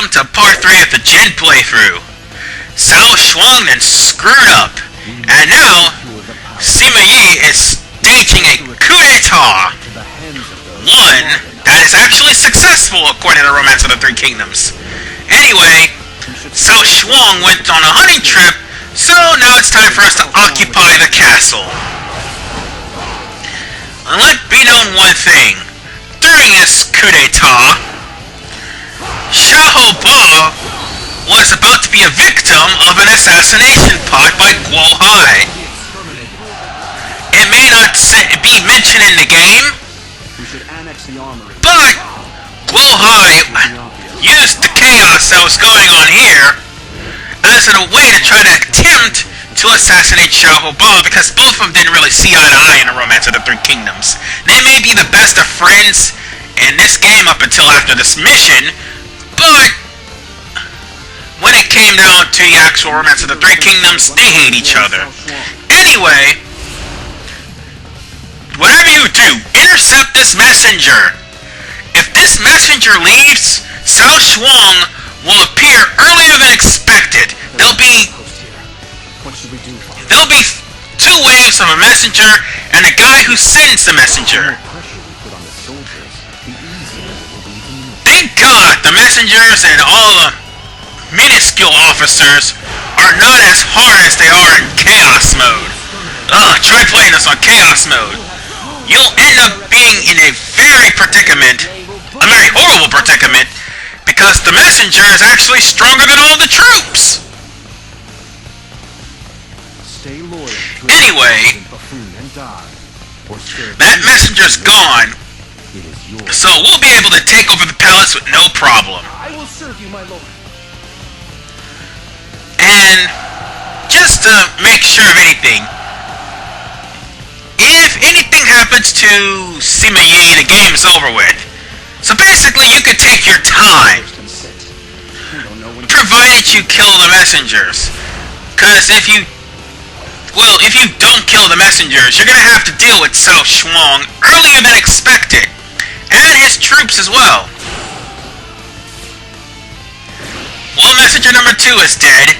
welcome to part 3 of the Jin playthrough. Cao Shaung then screwed up, and now Sima Yi is staging a coup d'etat. One that is actually successful according to the Romance of the Three Kingdoms. Anyway, Cao Shaung went on a hunting trip, so now it's time for us to occupy the castle. And let be known one thing. During this coup d'etat, Xiahou Ba was about to be a victim of an assassination plot by Guo Hai. It may not be mentioned in the game, but Guo Hai used the chaos that was going on here as a way to try to attempt to assassinate Xiahou Ba, because both of them didn't really see eye to eye in the Romance of the Three Kingdoms. They may be the best of friends in this game up until after this mission, but when it came down to the actual Romance of the Three Kingdoms, they hate each other. Anyway, whatever you do, intercept this messenger. If this messenger leaves, Cao Shaung will appear earlier than expected. There'll be two waves of a messenger and a guy who sends the messenger. Thank God the messengers and all the minuscule officers are not as hard as they are in chaos mode. Try playing this on chaos mode. You'll end up being in a very horrible predicament, because the messenger is actually stronger than all the troops. Anyway, that messenger's gone, so we'll be able to take over the palace with no problem. And just to make sure of anything, if anything happens to Sima Yi, the game's over with. So basically, you could take your time, provided you kill the messengers. Because if you don't kill the messengers, you're gonna have to deal with Cao Shaung earlier than expected, and his troops as well. Well, messenger number 2 is dead.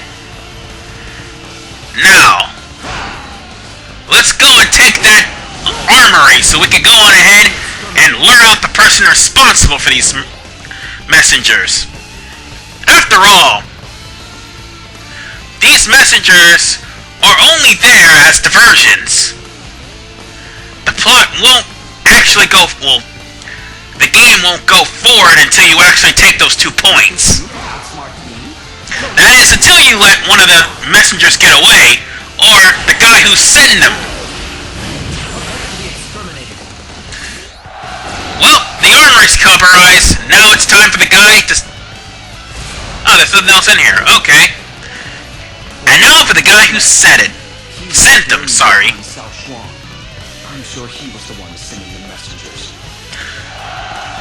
Now, let's go and take that armory so we can go on ahead and lure out the person responsible for these messengers. After all, these messengers are only there as diversions. The plot won't actually the game won't go forward until you actually take those 2 points. That is, until you let one of the messengers get away, or the guy who's sending them. Well, the armory's compromised. Now it's time for the guy to... Oh, there's something else in here. Okay. And now for the guy who sent them, sorry. I'm sure he was the one sending the messengers.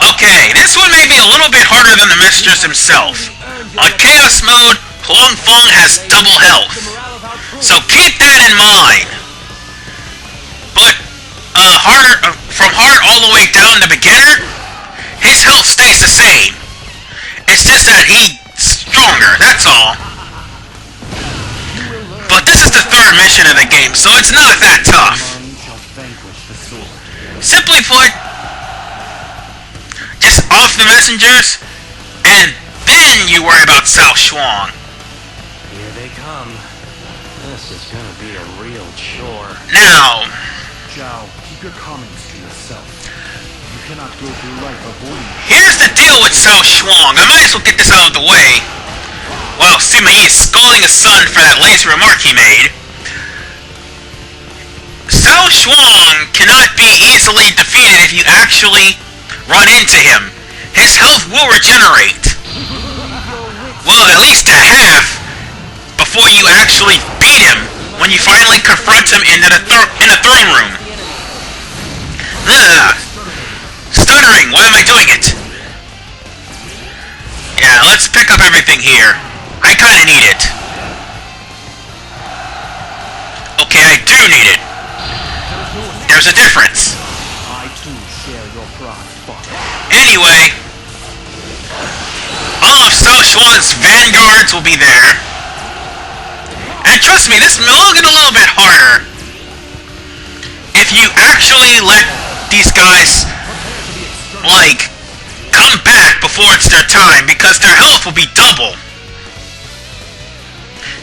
Okay, this one may be a little bit harder than the messengers himself. On Chaos Mode, Huang Feng has double health, so keep that in mind. But, from hard all the way down to beginner, his health stays the same. It's just that he's stronger, that's all. But this is the 3rd mission of the game, so it's not that tough. Simply put, just off the messengers, and then you worry about Cao Shaung. Here they come. This is gonna be a real chore. Now, Zhao, keep your comments to yourself. You cannot go through life avoiding. Here's the deal with Cao Shaung. I might as well get this out of the way while Sima Yi is scolding his son for that lazy remark he made. Cao Shaung cannot be easily defeated if you actually run into him. His health will regenerate. Well, at least to half before you actually beat him when you finally confront him in the throne room. Stuttering, why am I doing it? Yeah, let's pick up everything here. I kinda need it. Okay, I do need it. There's a difference. I too share your pride, father. Anyway, all of Cao Cao's vanguards will be there. And trust me, this will get a little bit harder if you actually let these guys, like, come back before it's their time, because their health will be double.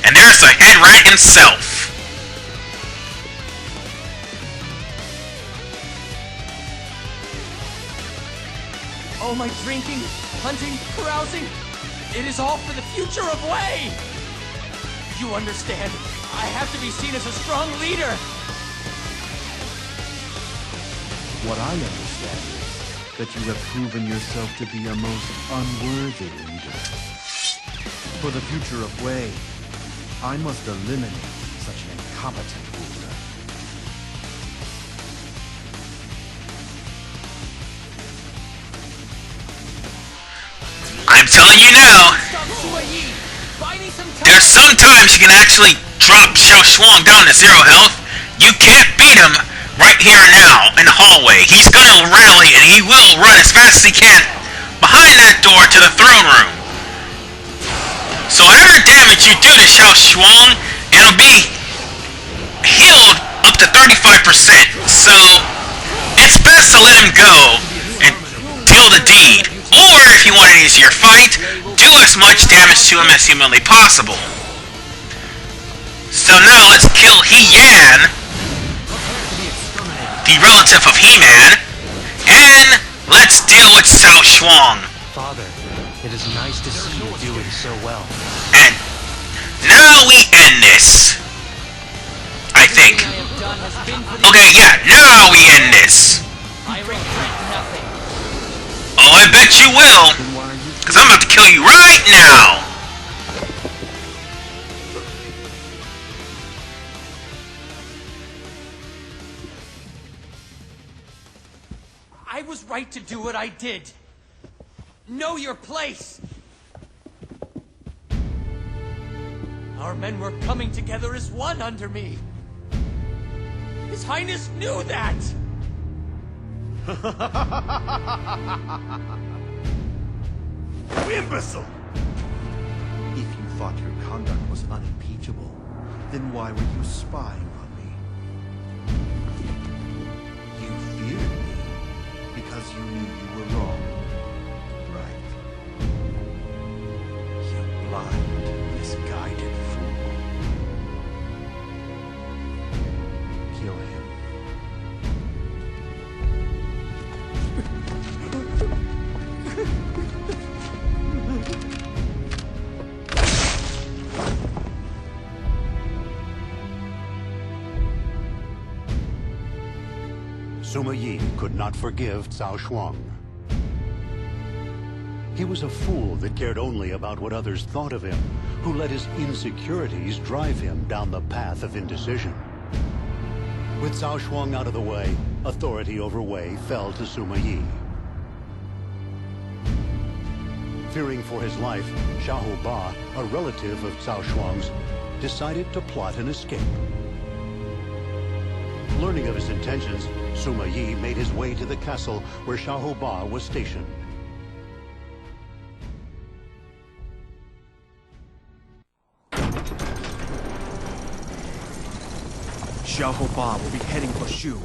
And there's the head rat himself. All my drinking, hunting, carousing, it is all for the future of Wei! You understand, I have to be seen as a strong leader! What I understand is that you have proven yourself to be a most unworthy leader. For the future of Wei, I must eliminate such an incompetent ruler. I'm telling you now, Stop Sima Yi! Buy me some time! there's sometimes you can actually drop Cao Shaung down to 0 health. You can't beat him right here and now in the hallway. He's gonna rally and he will run as fast as he can behind that door to the throne room. So whatever damage you do to Cao Shaung, it'll be healed up to 35%. So it's best to let him go and deal the deed. Or if you want an easier fight, do as much damage to him as humanly possible. So now let's kill He-Yan, the relative of He-Man, and let's deal with Cao Shaung. Father, it is nice to see you doing so well. And now we end this. I think. Okay, yeah, now we end this. I regret nothing. Oh, I bet you will. Because I'm about to kill you right now. I was right to do what I did. Know your place. Our men were coming together as one under me. His Highness knew that. You imbecile! If you thought your conduct was unimpeachable, then why were you spying on me? You feared me because you knew you were wrong, right? You blind, misguided fool. Kill him. Sima Yi could not forgive Cao Shaung. He was a fool that cared only about what others thought of him, who let his insecurities drive him down the path of indecision. With Cao Shaung out of the way, authority over Wei fell to Sima Yi. Fearing for his life, Xiahou Ba, a relative of Cao Shuang's, decided to plot an escape. Learning of his intentions, Sima Yi made his way to the castle where Xiahou Ba was stationed. Xiahou Ba will be heading for Shu.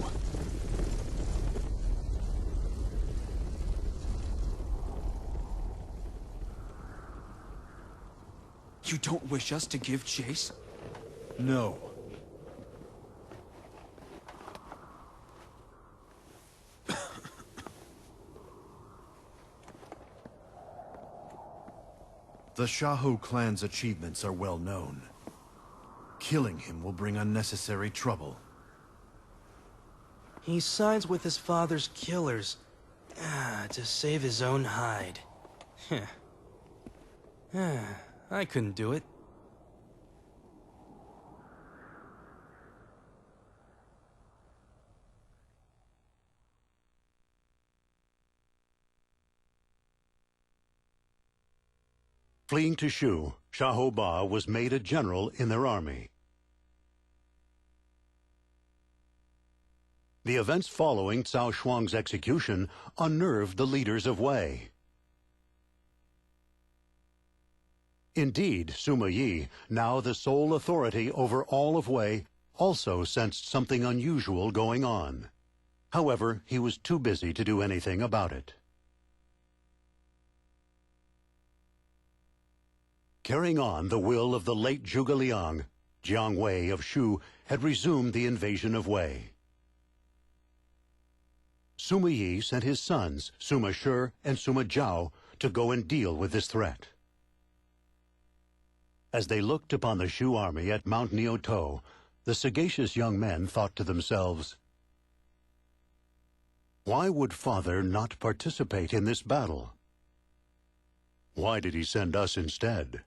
You don't wish us to give chase? No. The Xiahou clan's achievements are well known. Killing him will bring unnecessary trouble. He sides with his father's killers to save his own hide. I couldn't do it. Fleeing to Shu, Xiahou Ba was made a general in their army. The events following Cao Shuang's execution unnerved the leaders of Wei. Indeed, Sima Yi, now the sole authority over all of Wei, also sensed something unusual going on. However, he was too busy to do anything about it. Carrying on the will of the late Zhuge Liang, Jiang Wei of Shu had resumed the invasion of Wei. Sima Yi sent his sons, Sima Shi and Sima Zhao, to go and deal with this threat. As they looked upon the Shu army at Mount Niutou, the sagacious young men thought to themselves, "Why would Father not participate in this battle? Why did he send us instead?"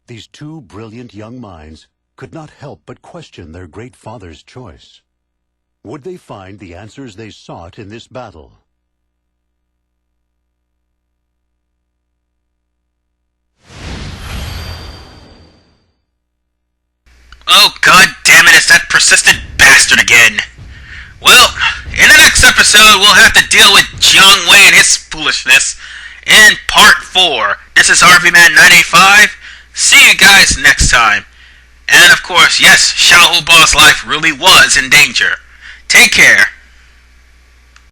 These two brilliant young minds could not help but question their great father's choice. Would they find the answers they sought in this battle? Oh, god damn it, it's that persistent bastard again. Well, in the next episode, we'll have to deal with Jiang Wei and his foolishness in part 4. This is RVman985. See you guys next time. And of course, yes, Xiaohu Ba's life really was in danger. Take care.